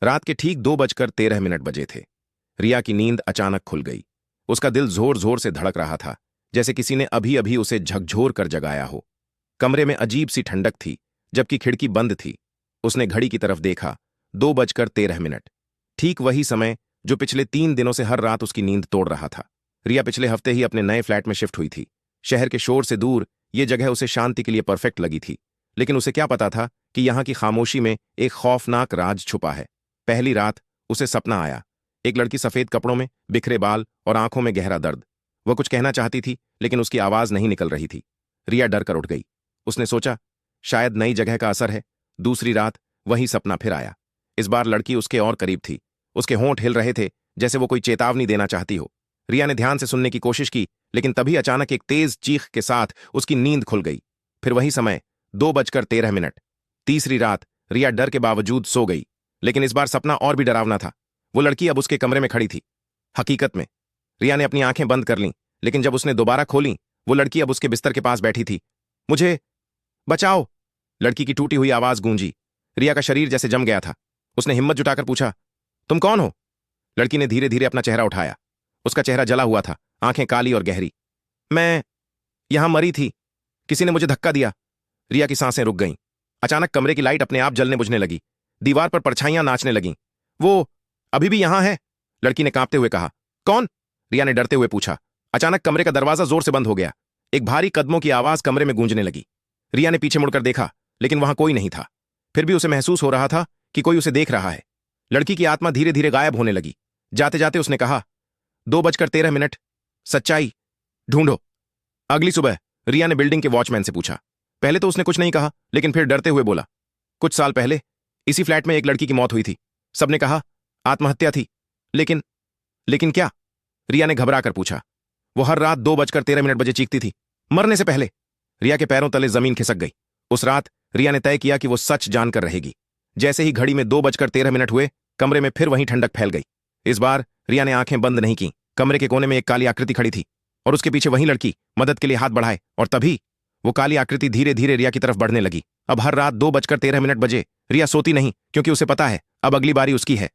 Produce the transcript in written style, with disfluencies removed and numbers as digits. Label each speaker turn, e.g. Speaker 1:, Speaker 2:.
Speaker 1: रात के ठीक 2:13 बजे थे। रिया की नींद अचानक खुल गई। उसका दिल जोर जोर से धड़क रहा था, जैसे किसी ने अभी अभी उसे झकझोर कर जगाया हो। कमरे में अजीब सी ठंडक थी, जबकि खिड़की बंद थी। उसने घड़ी की तरफ देखा। 2:13। ठीक वही समय जो पिछले 3 दिनों से हर रात उसकी नींद तोड़ रहा था। रिया पिछले हफ्ते ही अपने नए फ्लैट में शिफ्ट हुई थी। शहर के शोर से दूर ये जगह उसे शांति के लिए परफेक्ट लगी थी, लेकिन उसे क्या पता था कि यहां की खामोशी में एक खौफनाक राज छुपा है। पहली रात उसे सपना आया। एक लड़की सफेद कपड़ों में, बिखरे बाल और आंखों में गहरा दर्द। वह कुछ कहना चाहती थी, लेकिन उसकी आवाज नहीं निकल रही थी। रिया डर कर उठ गई। उसने सोचा, शायद नई जगह का असर है। दूसरी रात वही सपना फिर आया। इस बार लड़की उसके और करीब थी। उसके होंठ हिल रहे थे, जैसे वो कोई चेतावनी देना चाहती हो। रिया ने ध्यान से सुनने की कोशिश की, लेकिन तभी अचानक एक तेज चीख के साथ उसकी नींद खुल गई। फिर वही समय, 2:13। तीसरी रात रिया डर के बावजूद सो गई, लेकिन इस बार सपना और भी डरावना था। वो लड़की अब उसके कमरे में खड़ी थी। हकीकत में रिया ने अपनी आंखें बंद कर लीं, लेकिन जब उसने दोबारा खोली, वो लड़की अब उसके बिस्तर के पास बैठी थी। मुझे बचाओ! लड़की की टूटी हुई आवाज गूंजी। रिया का शरीर जैसे जम गया था। उसने हिम्मत जुटाकर पूछा, तुम कौन हो? लड़की ने धीरे धीरे अपना चेहरा उठाया। उसका चेहरा जला हुआ था, आंखें काली और गहरी। मैं यहां मरी थी। किसी ने मुझे धक्का दिया। रिया की सांसें रुक गईं। अचानक कमरे की लाइट अपने आप जलने बुझने लगी। दीवार पर परछाइयां नाचने लगीं। वो अभी भी यहां है? लड़की ने कांपते हुए कहा। कौन? रिया ने डरते हुए पूछा। अचानक कमरे का दरवाजा जोर से बंद हो गया। एक भारी कदमों की आवाज कमरे में गूंजने लगी। रिया ने पीछे मुड़कर देखा, लेकिन वहां कोई नहीं था। फिर भी उसे महसूस हो रहा था कि कोई उसे देख रहा है। लड़की की आत्मा धीरे धीरे गायब होने लगी। जाते जाते उसने कहा, 2:13। सच्चाई ढूंढो। अगली सुबह रिया ने बिल्डिंग के वॉचमैन से पूछा। पहले तो उसने कुछ नहीं कहा, लेकिन फिर डरते हुए बोला, कुछ साल पहले इसी फ्लैट में एक लड़की की मौत हुई थी। सबने कहा आत्महत्या थी, लेकिन लेकिन क्या? रिया ने घबरा कर पूछा। वो हर रात 2:13 चीखती थी, मरने से पहले। रिया के पैरों तले जमीन खिसक गई। उस रात रिया ने तय किया कि वो सच जानकर रहेगी। जैसे ही घड़ी में 2:13 हुए, कमरे में फिर वहीं ठंडक फैल गई। इस बार रिया ने आंखें बंद नहीं की। कमरे के कोने में एक काली आकृति खड़ी थी, और उसके पीछे वही लड़की मदद के लिए हाथ बढ़ाए, और तभी वो काली आकृति धीरे धीरे रिया की तरफ बढ़ने लगी। अब हर रात 2:13 बजे रिया सोती नहीं, क्योंकि उसे पता है अब अगली बारी उसकी है।